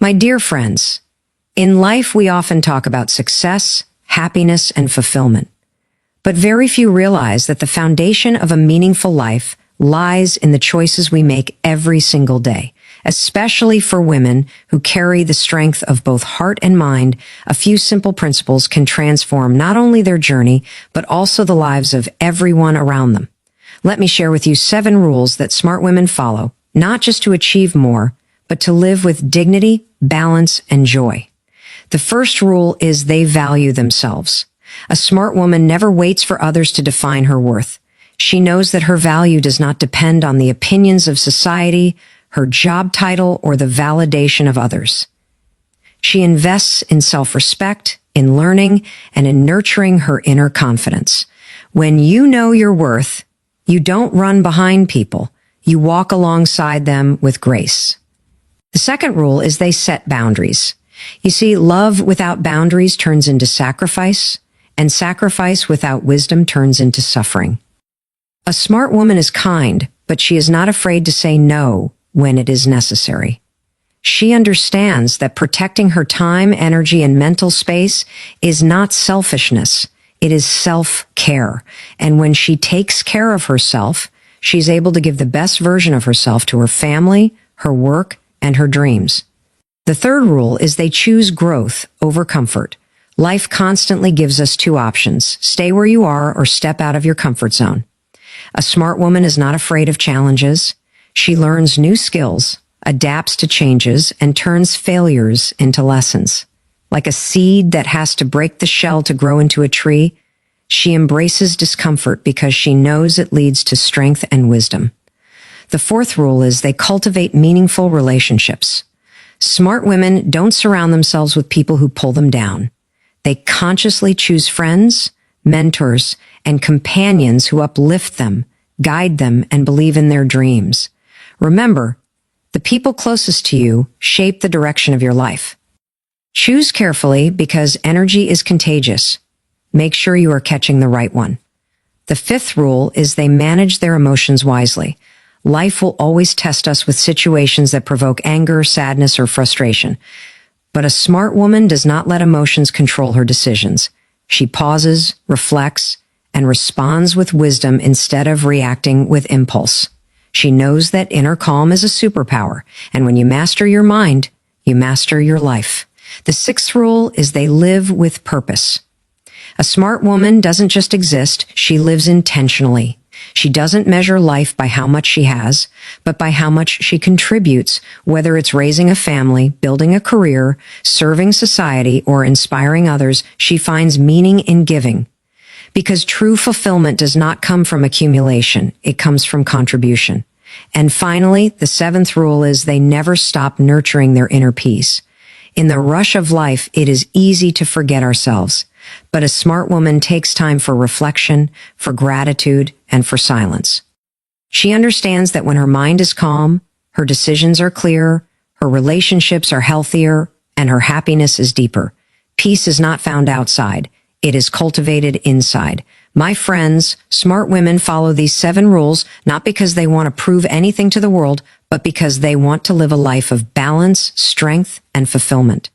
My dear friends, in life we often talk about success, happiness, and fulfillment. But very few realize that the foundation of a meaningful life lies in the choices we make every single day. Especially for women who carry the strength of both heart and mind, a few simple principles can transform not only their journey, but also the lives of everyone around them. Let me share with you 7 rules that smart women follow, not just to achieve more, but to live with dignity, balance, and joy. The first rule is they value themselves. A smart woman never waits for others to define her worth. She knows that her value does not depend on the opinions of society, her job title, or the validation of others. She invests in self-respect, in learning, and in nurturing her inner confidence. When you know your worth, you don't run behind people. You walk alongside them with grace. The second rule is they set boundaries. You see, love without boundaries turns into sacrifice, and sacrifice without wisdom turns into suffering. A smart woman is kind, but she is not afraid to say no when it is necessary. She understands that protecting her time, energy, and mental space is not selfishness. It is self-care. And when she takes care of herself, she's able to give the best version of herself to her family, her work, and her dreams. The third rule is they choose growth over comfort. Life constantly gives us 2 options: stay where you are or step out of your comfort zone. A smart woman is not afraid of challenges. She learns new skills, adapts to changes, and turns failures into lessons. Like a seed that has to break the shell to grow into a tree, she embraces discomfort because she knows it leads to strength and wisdom. The fourth rule is they cultivate meaningful relationships. Smart women don't surround themselves with people who pull them down. They consciously choose friends, mentors, and companions who uplift them, guide them, and believe in their dreams. Remember, the people closest to you shape the direction of your life. Choose carefully because energy is contagious. Make sure you are catching the right one. The fifth rule is they manage their emotions wisely. Life will always test us with situations that provoke anger, sadness, or frustration. But a smart woman does not let emotions control her decisions. She pauses, reflects, and responds with wisdom instead of reacting with impulse. She knows that inner calm is a superpower, and when you master your mind, you master your life. The sixth rule is they live with purpose. A smart woman doesn't just exist, she lives intentionally. She doesn't measure life by how much she has, but by how much she contributes, whether it's raising a family, building a career, serving society, or inspiring others. She finds meaning in giving. Because true fulfillment does not come from accumulation, it comes from contribution. And finally, the seventh rule is they never stop nurturing their inner peace. In the rush of life, it is easy to forget ourselves. But a smart woman takes time for reflection, for gratitude, and for silence. She understands that when her mind is calm, her decisions are clear, her relationships are healthier, and her happiness is deeper. Peace is not found outside. It is cultivated inside. My friends, smart women follow these 7 rules not because they want to prove anything to the world, but because they want to live a life of balance, strength, and fulfillment.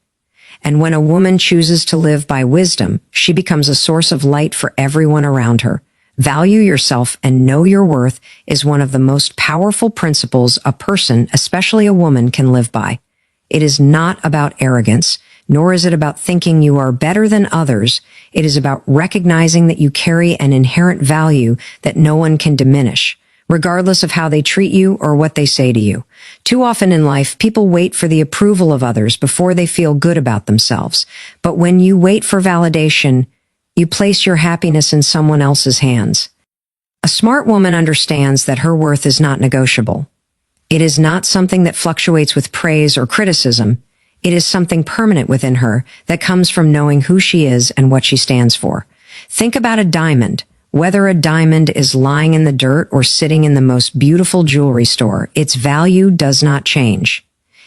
And when a woman chooses to live by wisdom, she becomes a source of light for everyone around her. Value yourself and know your worth is one of the most powerful principles a person, especially a woman, can live by. It is not about arrogance, nor is it about thinking you are better than others. It is about recognizing that you carry an inherent value that no one can diminish, regardless of how they treat you or what they say to you. Too often in life, people wait for the approval of others before they feel good about themselves. But when you wait for validation, you place your happiness in someone else's hands. A smart woman understands that her worth is not negotiable. It is not something that fluctuates with praise or criticism. It is something permanent within her that comes from knowing who she is and what she stands for. Think about a diamond. Whether a diamond is lying in the dirt or sitting in the most beautiful jewelry store, its value does not change.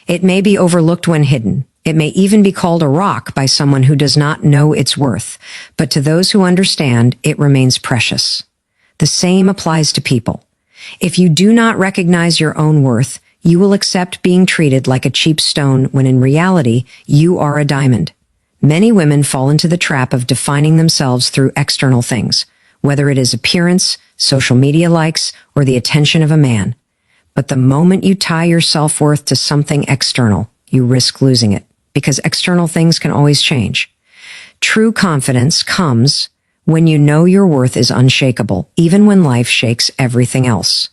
It may be overlooked when hidden. It may even be called a rock by someone who does not know its worth. But to those who understand, it remains precious. The same applies to people. If you do not recognize your own worth, you will accept being treated like a cheap stone when in reality, you are a diamond. Many women fall into the trap of defining themselves through external things, whether it is appearance, social media likes, or the attention of a man. But the moment you tie your self-worth to something external, you risk losing it, because external things can always change. True confidence comes when you know your worth is unshakable, even when life shakes everything else.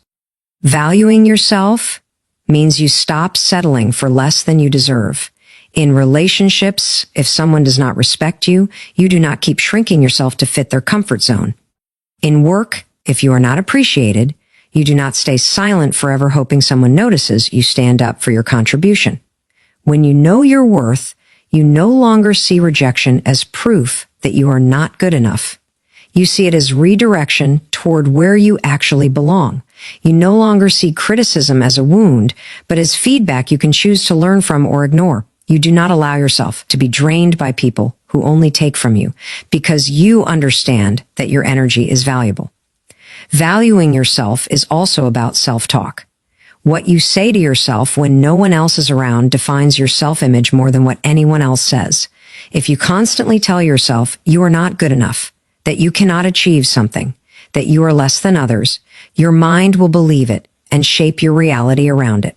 Valuing yourself means you stop settling for less than you deserve. In relationships, if someone does not respect you, you do not keep shrinking yourself to fit their comfort zone. In work, if you are not appreciated, you do not stay silent forever hoping someone notices. You stand up for your contribution. When you know your worth, you no longer see rejection as proof that you are not good enough. You see it as redirection toward where you actually belong. You no longer see criticism as a wound, but as feedback you can choose to learn from or ignore. You do not allow yourself to be drained by people who only take from you because you understand that your energy is valuable. Valuing yourself is also about self-talk. What you say to yourself when no one else is around defines your self-image more than what anyone else says. If you constantly tell yourself you are not good enough, that you cannot achieve something, that you are less than others, your mind will believe it and shape your reality around it.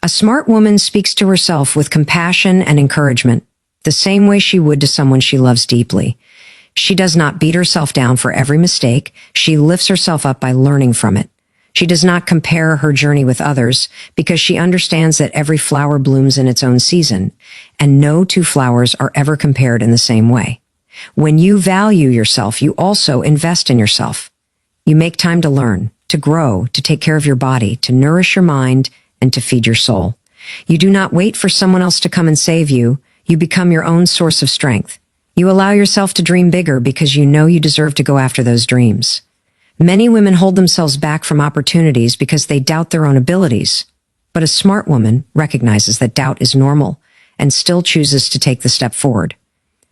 A smart woman speaks to herself with compassion and encouragement, the same way she would to someone she loves deeply. She does not beat herself down for every mistake. She lifts herself up by learning from it. She does not compare her journey with others because she understands that every flower blooms in its own season, and no two flowers are ever compared in the same way. When you value yourself, you also invest in yourself. You make time to learn, to grow, to take care of your body, to nourish your mind, and to feed your soul. You do not wait for someone else to come and save you. You become your own source of strength. You allow yourself to dream bigger because you know you deserve to go after those dreams. Many women hold themselves back from opportunities because they doubt their own abilities. But a smart woman recognizes that doubt is normal and still chooses to take the step forward.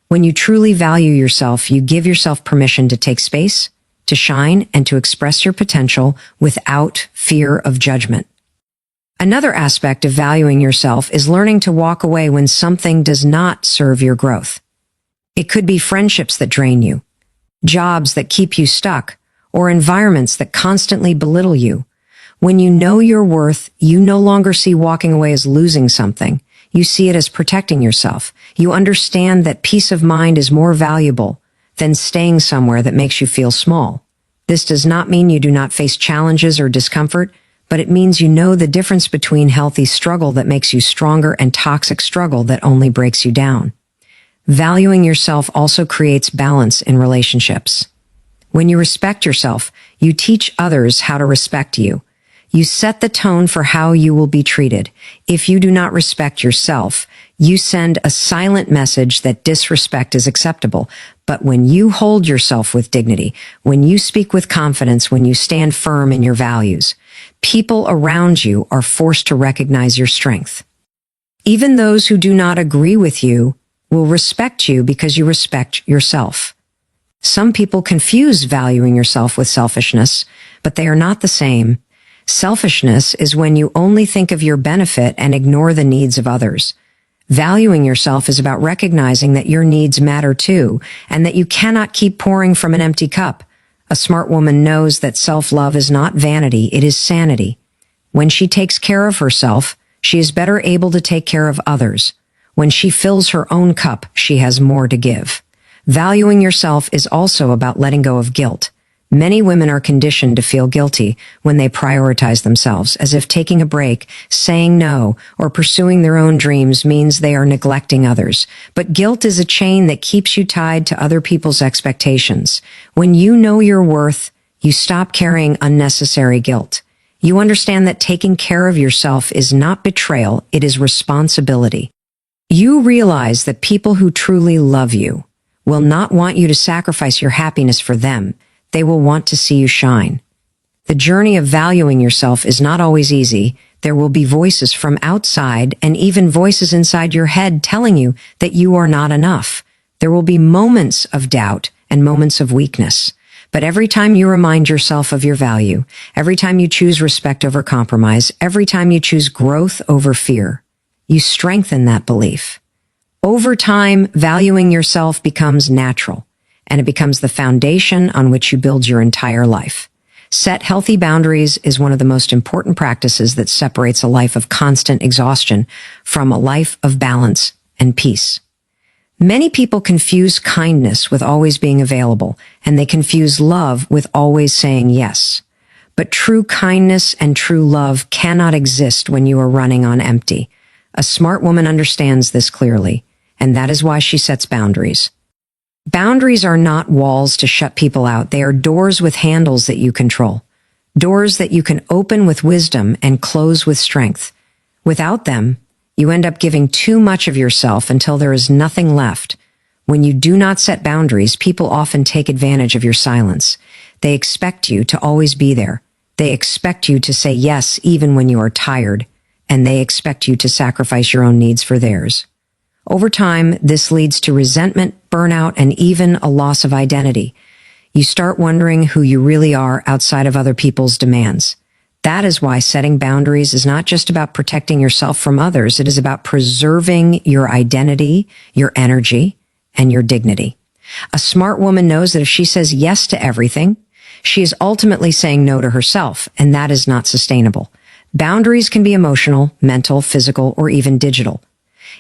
When you truly value yourself, you give yourself permission to take space, to shine, and to express your potential without fear of judgment. Another aspect of valuing yourself is learning to walk away when something does not serve your growth. It could be friendships that drain you, jobs that keep you stuck, or environments that constantly belittle you. When you know your worth, you no longer see walking away as losing something. You see it as protecting yourself. You understand that peace of mind is more valuable than staying somewhere that makes you feel small. This does not mean you do not face challenges or discomfort, but it means you know the difference between healthy struggle that makes you stronger and toxic struggle that only breaks you down. Valuing yourself also creates balance in relationships. When you respect yourself, you teach others how to respect you. You set the tone for how you will be treated. If you do not respect yourself, you send a silent message that disrespect is acceptable. But when you hold yourself with dignity, when you speak with confidence, when you stand firm in your values, people around you are forced to recognize your strength. Even those who do not agree with you will respect you because you respect yourself. Some people confuse valuing yourself with selfishness, but they are not the same. Selfishness is when you only think of your benefit and ignore the needs of others. Valuing yourself is about recognizing that your needs matter too, and that you cannot keep pouring from an empty cup. A smart woman knows that self-love is not vanity, it is sanity. When she takes care of herself, she is better able to take care of others. When she fills her own cup, she has more to give. Valuing yourself is also about letting go of guilt. Many women are conditioned to feel guilty when they prioritize themselves, as if taking a break, saying no, or pursuing their own dreams means they are neglecting others. But guilt is a chain that keeps you tied to other people's expectations. When you know your worth, you stop carrying unnecessary guilt. You understand that taking care of yourself is not betrayal, it is responsibility. You realize that people who truly love you will not want you to sacrifice your happiness for them. They will want to see you shine. The journey of valuing yourself is not always easy. There will be voices from outside and even voices inside your head telling you that you are not enough. There will be moments of doubt and moments of weakness. But every time you remind yourself of your value, every time you choose respect over compromise, every time you choose growth over fear, you strengthen that belief. Over time, valuing yourself becomes natural, and it becomes the foundation on which you build your entire life. Set healthy boundaries is one of the most important practices that separates a life of constant exhaustion from a life of balance and peace. Many people confuse kindness with always being available, and they confuse love with always saying yes. But true kindness and true love cannot exist when you are running on empty. A smart woman understands this clearly, and that is why she sets boundaries. Boundaries are not walls to shut people out. They are doors with handles that you control. Doors that you can open with wisdom and close with strength. Without them, you end up giving too much of yourself until there is nothing left. When you do not set boundaries, people often take advantage of your silence. They expect you to always be there. They expect you to say yes even when you are tired, and they expect you to sacrifice your own needs for theirs. Over time, this leads to resentment, burnout, and even a loss of identity. You start wondering who you really are outside of other people's demands. That is why setting boundaries is not just about protecting yourself from others. It is about preserving your identity, your energy, and your dignity. A smart woman knows that if she says yes to everything, she is ultimately saying no to herself, and that is not sustainable. Boundaries can be emotional, mental, physical, or even digital.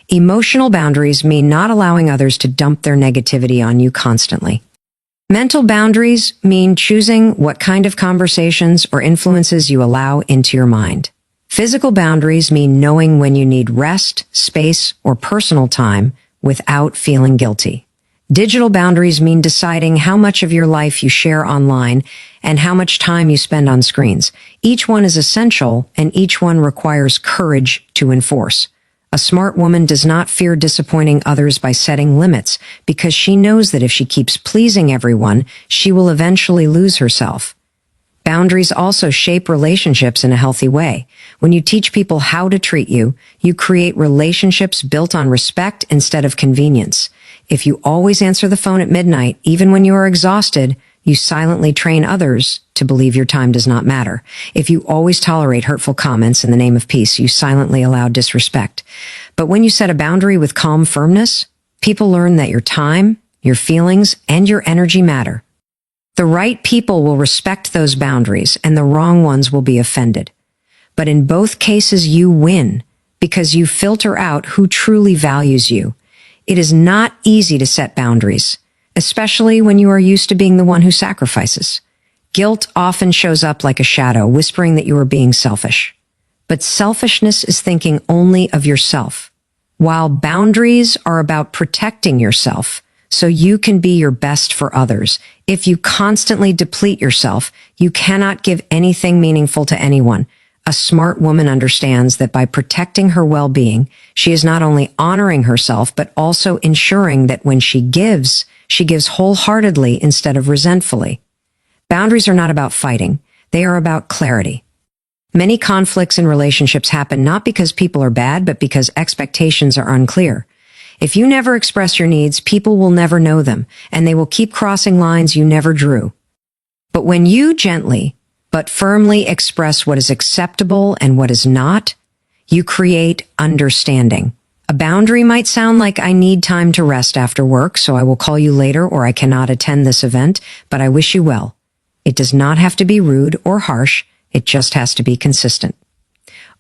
Emotional boundaries mean not allowing others to dump their negativity on you constantly. Mental boundaries mean choosing what kind of conversations or influences you allow into your mind. Physical boundaries mean knowing when you need rest, space, or personal time without feeling guilty. Digital boundaries mean deciding how much of your life you share online and how much time you spend on screens. Each one is essential, and each one requires courage to enforce. A smart woman does not fear disappointing others by setting limits, because she knows that if she keeps pleasing everyone, she will eventually lose herself. Boundaries also shape relationships in a healthy way. When you teach people how to treat you, you create relationships built on respect instead of convenience. If you always answer the phone at midnight, even when you are exhausted, you silently train others to believe your time does not matter. If you always tolerate hurtful comments in the name of peace, you silently allow disrespect. But when you set a boundary with calm firmness, people learn that your time, your feelings, and your energy matter. The right people will respect those boundaries, and the wrong ones will be offended. But in both cases, you win, because you filter out who truly values you. It is not easy to set boundaries, especially when you are used to being the one who sacrifices. Guilt often shows up like a shadow, whispering that you are being selfish. But selfishness is thinking only of yourself, while boundaries are about protecting yourself so you can be your best for others. If you constantly deplete yourself, you cannot give anything meaningful to anyone. A smart woman understands that by protecting her well-being, she is not only honoring herself, but also ensuring that when she gives wholeheartedly instead of resentfully. Boundaries are not about fighting. They are about clarity. Many conflicts in relationships happen not because people are bad, but because expectations are unclear. If you never express your needs, people will never know them, and they will keep crossing lines you never drew. But when you gently but firmly express what is acceptable and what is not, you create understanding. A boundary might sound like, I need time to rest after work, so I will call you later, or I cannot attend this event, but I wish you well. It does not have to be rude or harsh. It just has to be consistent.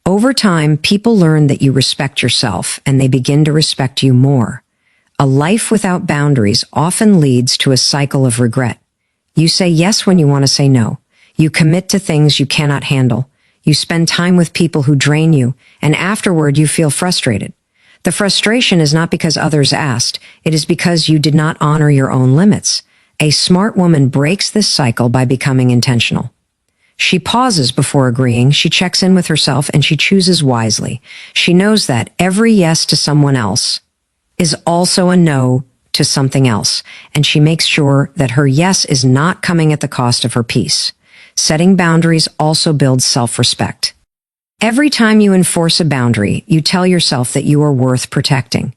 Over time, people learn that you respect yourself, and they begin to respect you more. A life without boundaries often leads to a cycle of regret. You say yes when you want to say no. You commit to things you cannot handle. You spend time with people who drain you, and afterward you feel frustrated. The frustration is not because others asked. It is because you did not honor your own limits. A smart woman breaks this cycle by becoming intentional. She pauses before agreeing, she checks in with herself, and she chooses wisely. She knows that every yes to someone else is also a no to something else, and she makes sure that her yes is not coming at the cost of her peace. Setting boundaries also builds self-respect. Every time you enforce a boundary, you tell yourself that you are worth protecting.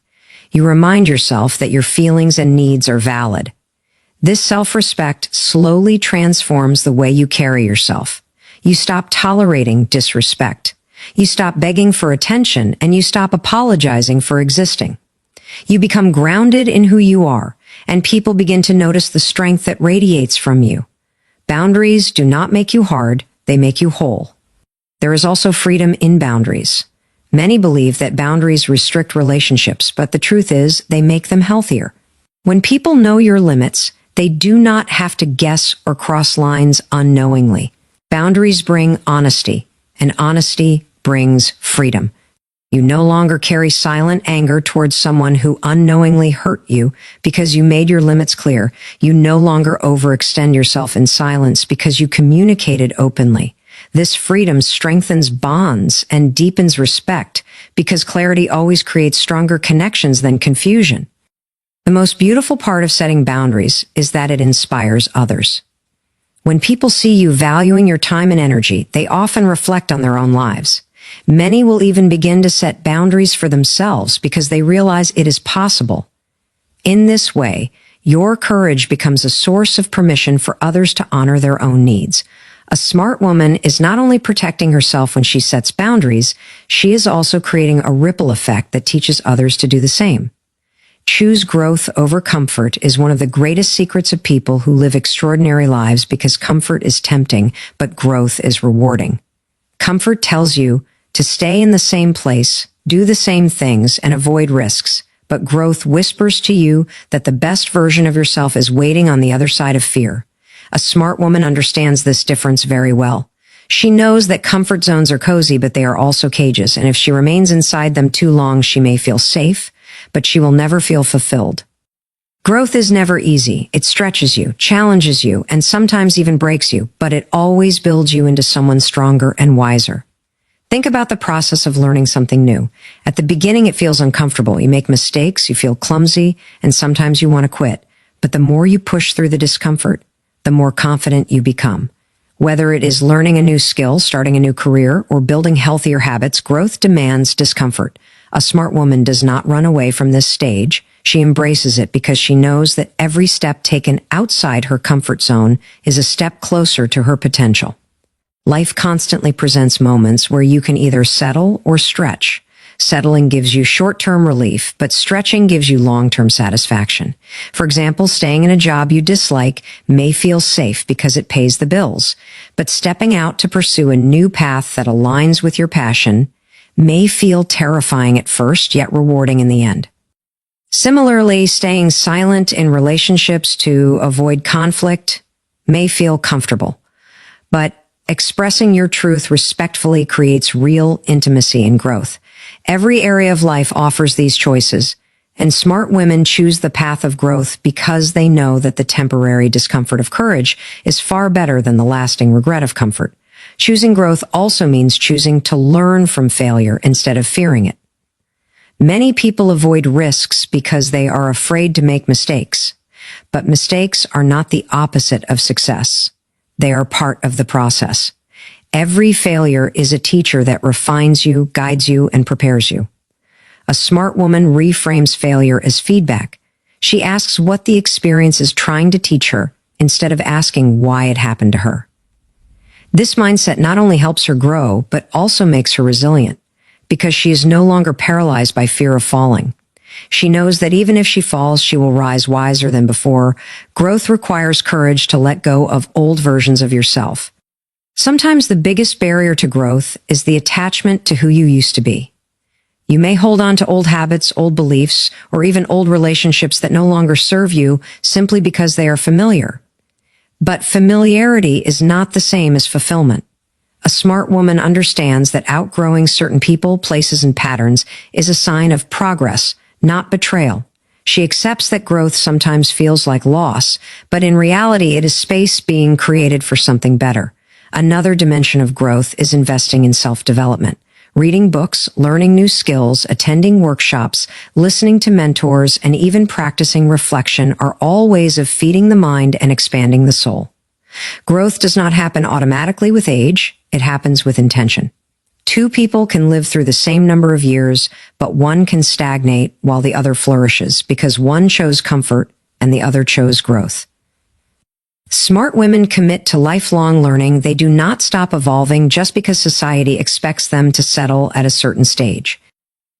You remind yourself that your feelings and needs are valid. This self-respect slowly transforms the way you carry yourself. You stop tolerating disrespect. You stop begging for attention, and you stop apologizing for existing. You become grounded in who you are, and people begin to notice the strength that radiates from you. Boundaries do not make you hard, they make you whole. There is also freedom in boundaries. Many believe that boundaries restrict relationships, but the truth is they make them healthier. When people know your limits, they do not have to guess or cross lines unknowingly. Boundaries bring honesty, and honesty brings freedom. You no longer carry silent anger towards someone who unknowingly hurt you because you made your limits clear. You no longer overextend yourself in silence because you communicated openly. This freedom strengthens bonds and deepens respect because clarity always creates stronger connections than confusion. The most beautiful part of setting boundaries is that it inspires others. When people see you valuing your time and energy, they often reflect on their own lives. Many will even begin to set boundaries for themselves because they realize it is possible. In this way, your courage becomes a source of permission for others to honor their own needs. A smart woman is not only protecting herself when she sets boundaries, she is also creating a ripple effect that teaches others to do the same. Choose growth over comfort is one of the greatest secrets of people who live extraordinary lives because comfort is tempting, but growth is rewarding. Comfort tells you to stay in the same place, do the same things, and avoid risks, but growth whispers to you that the best version of yourself is waiting on the other side of fear. A smart woman understands this difference very well. She knows that comfort zones are cozy, but they are also cages, and if she remains inside them too long, she may feel safe, but she will never feel fulfilled. Growth is never easy. It stretches you, challenges you, and sometimes even breaks you, but it always builds you into someone stronger and wiser. Think about the process of learning something new. At the beginning, it feels uncomfortable. You make mistakes, you feel clumsy, and sometimes you want to quit. But the more you push through the discomfort, the more confident you become. Whether it is learning a new skill, starting a new career, or building healthier habits, growth demands discomfort. A smart woman does not run away from this stage. She embraces it because she knows that every step taken outside her comfort zone is a step closer to her potential. Life constantly presents moments where you can either settle or stretch. Settling gives you short-term relief, but stretching gives you long-term satisfaction. For example, staying in a job you dislike may feel safe because it pays the bills, but stepping out to pursue a new path that aligns with your passion may feel terrifying at first, yet rewarding in the end. Similarly, staying silent in relationships to avoid conflict may feel comfortable, but expressing your truth respectfully creates real intimacy and growth. Every area of life offers these choices, and smart women choose the path of growth because they know that the temporary discomfort of courage is far better than the lasting regret of comfort. Choosing growth also means choosing to learn from failure instead of fearing it. Many people avoid risks because they are afraid to make mistakes, but mistakes are not the opposite of success. They are part of the process. Every failure is a teacher that refines you, guides you, and prepares you. A smart woman reframes failure as feedback. She asks what the experience is trying to teach her instead of asking why it happened to her. This mindset not only helps her grow, but also makes her resilient because she is no longer paralyzed by fear of falling. She knows that even if she falls, she will rise wiser than before. Growth requires courage to let go of old versions of yourself. Sometimes the biggest barrier to growth is the attachment to who you used to be. You may hold on to old habits, old beliefs, or even old relationships that no longer serve you simply because they are familiar. But familiarity is not the same as fulfillment. A smart woman understands that outgrowing certain people, places, and patterns is a sign of progress, not betrayal. She accepts that growth sometimes feels like loss, but in reality it is space being created for something better. Another dimension of growth is investing in self-development. Reading books, learning new skills, attending workshops, listening to mentors, and even practicing reflection are all ways of feeding the mind and expanding the soul. Growth does not happen automatically with age, it happens with intention. Two people can live through the same number of years, but one can stagnate while the other flourishes because one chose comfort and the other chose growth. Smart women commit to lifelong learning. They do not stop evolving just because society expects them to settle at a certain stage.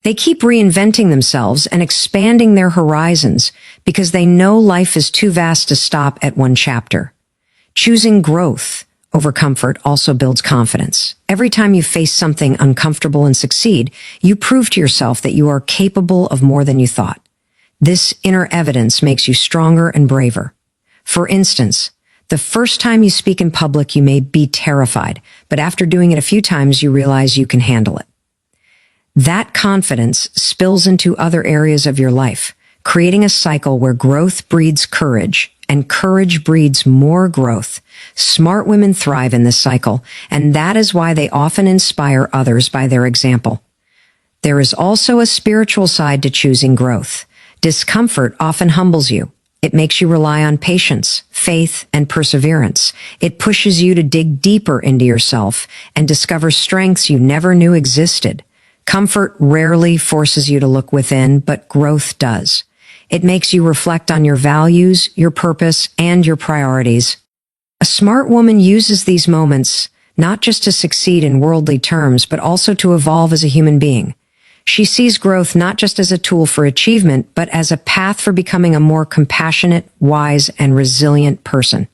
They keep reinventing themselves and expanding their horizons because they know life is too vast to stop at one chapter. Choosing growth over comfort also builds confidence. Every time you face something uncomfortable and succeed, you prove to yourself that you are capable of more than you thought. This inner evidence makes you stronger and braver. For instance, the first time you speak in public, you may be terrified, but after doing it a few times, you realize you can handle it. That confidence spills into other areas of your life, creating a cycle where growth breeds courage and courage breeds more growth. Smart women thrive in this cycle, and that is why they often inspire others by their example. There is also a spiritual side to choosing growth. Discomfort often humbles you. It makes you rely on patience, faith, and perseverance. It pushes you to dig deeper into yourself and discover strengths you never knew existed. Comfort rarely forces you to look within, but growth does. It makes you reflect on your values, your purpose, and your priorities. A smart woman uses these moments not just to succeed in worldly terms, but also to evolve as a human being. She sees growth not just as a tool for achievement, but as a path for becoming a more compassionate, wise, and resilient person.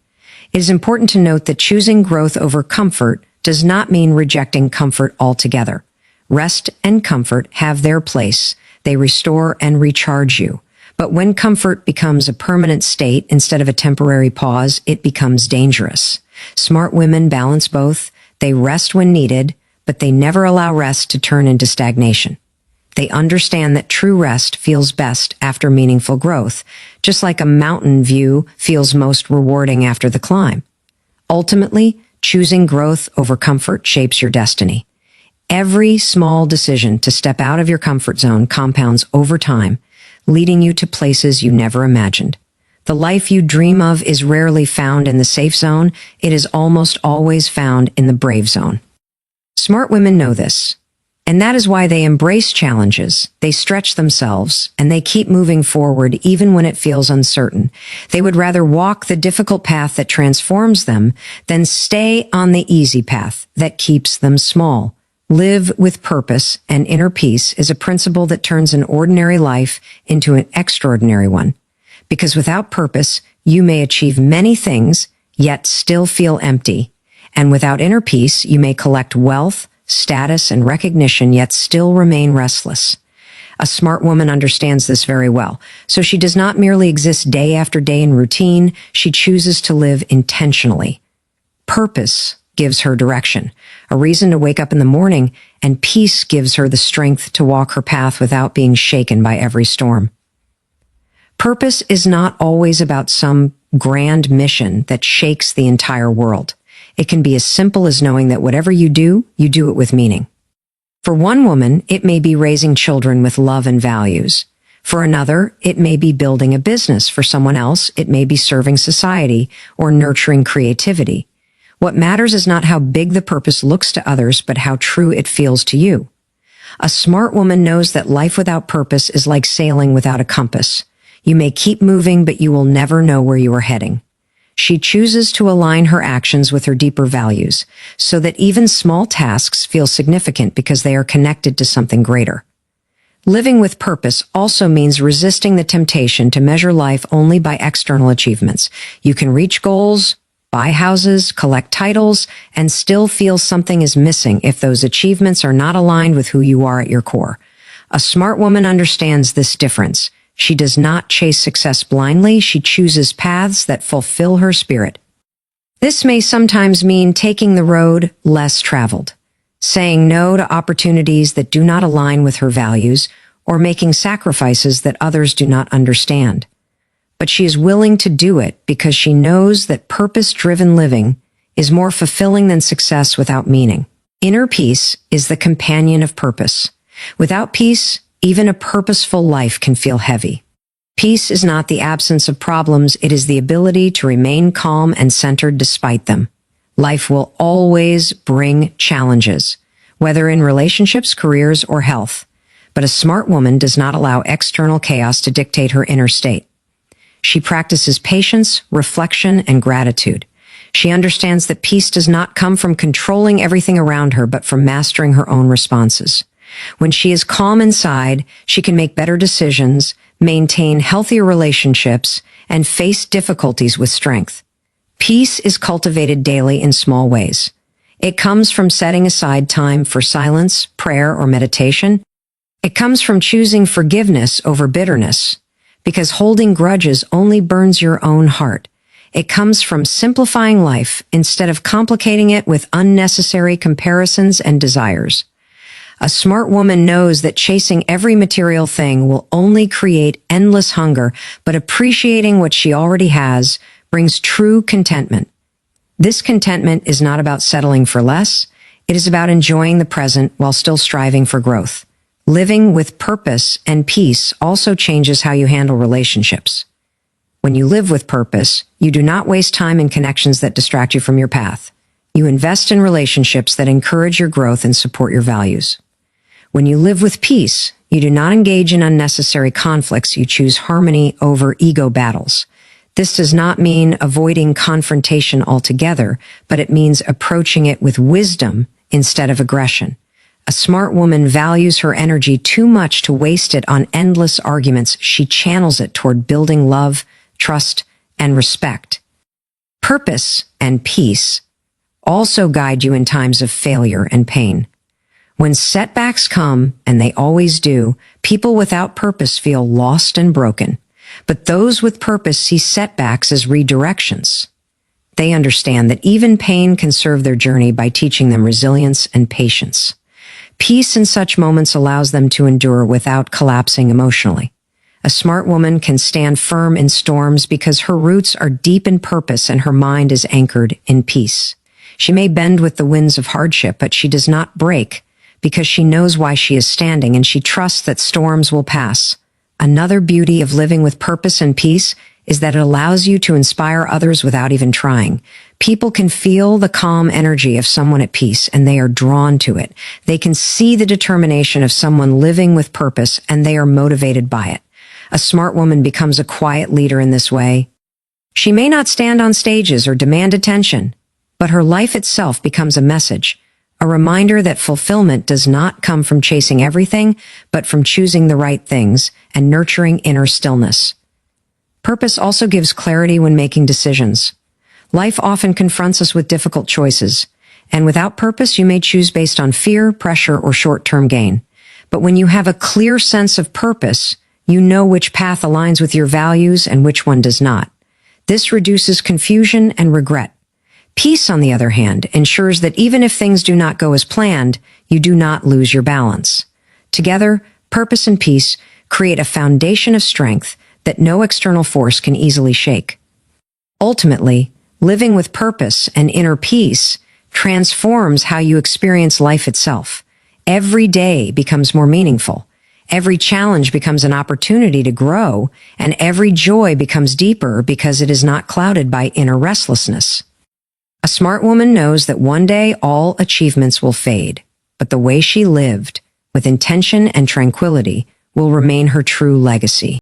It is important to note that choosing growth over comfort does not mean rejecting comfort altogether. Rest and comfort have their place. They restore and recharge you. But when comfort becomes a permanent state instead of a temporary pause, it becomes dangerous. Smart women balance both. They rest when needed, but they never allow rest to turn into stagnation. They understand that true rest feels best after meaningful growth, just like a mountain view feels most rewarding after the climb. Ultimately, choosing growth over comfort shapes your destiny. Every small decision to step out of your comfort zone compounds over time, leading you to places you never imagined. The life you dream of is rarely found in the safe zone. It is almost always found in the brave zone. Smart women know this, and that is why they embrace challenges. They stretch themselves, and they keep moving forward even when it feels uncertain. They would rather walk the difficult path that transforms them than stay on the easy path that keeps them small. Live with purpose and inner peace is a principle that turns an ordinary life into an extraordinary one. Because without purpose, you may achieve many things, yet still feel empty. And without inner peace, you may collect wealth, status, and recognition, yet still remain restless. A smart woman understands this very well. So she does not merely exist day after day in routine. She chooses to live intentionally. Purpose gives her direction, a reason to wake up in the morning, and peace gives her the strength to walk her path without being shaken by every storm. Purpose is not always about some grand mission that shakes the entire world. It can be as simple as knowing that whatever you do it with meaning. For one woman, it may be raising children with love and values. For another, it may be building a business. For someone else, it may be serving society or nurturing creativity. What matters is not how big the purpose looks to others, but how true it feels to you. A smart woman knows that life without purpose is like sailing without a compass. You may keep moving, but you will never know where you are heading. She chooses to align her actions with her deeper values, so that even small tasks feel significant because they are connected to something greater. Living with purpose also means resisting the temptation to measure life only by external achievements. You can reach goals, buy houses, collect titles, and still feel something is missing if those achievements are not aligned with who you are at your core. A smart woman understands this difference. She does not chase success blindly. She chooses paths that fulfill her spirit. This may sometimes mean taking the road less traveled, saying no to opportunities that do not align with her values, or making sacrifices that others do not understand. But she is willing to do it because she knows that purpose-driven living is more fulfilling than success without meaning. Inner peace is the companion of purpose. Without peace, even a purposeful life can feel heavy. Peace is not the absence of problems, it is the ability to remain calm and centered despite them. Life will always bring challenges, whether in relationships, careers, or health. But a smart woman does not allow external chaos to dictate her inner state. She practices patience, reflection, and gratitude. She understands that peace does not come from controlling everything around her, but from mastering her own responses. When she is calm inside, she can make better decisions, maintain healthier relationships, and face difficulties with strength. Peace is cultivated daily in small ways. It comes from setting aside time for silence, prayer, or meditation. It comes from choosing forgiveness over bitterness, because holding grudges only burns your own heart. It comes from simplifying life instead of complicating it with unnecessary comparisons and desires. A smart woman knows that chasing every material thing will only create endless hunger, but appreciating what she already has brings true contentment. This contentment is not about settling for less. It is about enjoying the present while still striving for growth. Living with purpose and peace also changes how you handle relationships. When you live with purpose, you do not waste time in connections that distract you from your path. You invest in relationships that encourage your growth and support your values. When you live with peace, you do not engage in unnecessary conflicts. You choose harmony over ego battles. This does not mean avoiding confrontation altogether, but it means approaching it with wisdom instead of aggression. A smart woman values her energy too much to waste it on endless arguments. She channels it toward building love, trust, and respect. Purpose and peace also guide you in times of failure and pain. When setbacks come, and they always do, people without purpose feel lost and broken. But those with purpose see setbacks as redirections. They understand that even pain can serve their journey by teaching them resilience and patience. Peace in such moments allows them to endure without collapsing emotionally. A smart woman can stand firm in storms because her roots are deep in purpose and her mind is anchored in peace. She may bend with the winds of hardship, but she does not break because she knows why she is standing and she trusts that storms will pass. Another beauty of living with purpose and peace is that it allows you to inspire others without even trying. People can feel the calm energy of someone at peace and they are drawn to it. They can see the determination of someone living with purpose and they are motivated by it. A smart woman becomes a quiet leader in this way. She may not stand on stages or demand attention, but her life itself becomes a message, a reminder that fulfillment does not come from chasing everything, but from choosing the right things and nurturing inner stillness. Purpose also gives clarity when making decisions. Life often confronts us with difficult choices, and without purpose you may choose based on fear, pressure, or short-term gain. But when you have a clear sense of purpose, you know which path aligns with your values and which one does not. This reduces confusion and regret. Peace, on the other hand, ensures that even if things do not go as planned, you do not lose your balance. Together, purpose and peace create a foundation of strength that no external force can easily shake. Ultimately, living with purpose and inner peace transforms how you experience life itself. Every day becomes more meaningful. Every challenge becomes an opportunity to grow, and every joy becomes deeper because it is not clouded by inner restlessness. A smart woman knows that one day all achievements will fade, but the way she lived, with intention and tranquility, will remain her true legacy.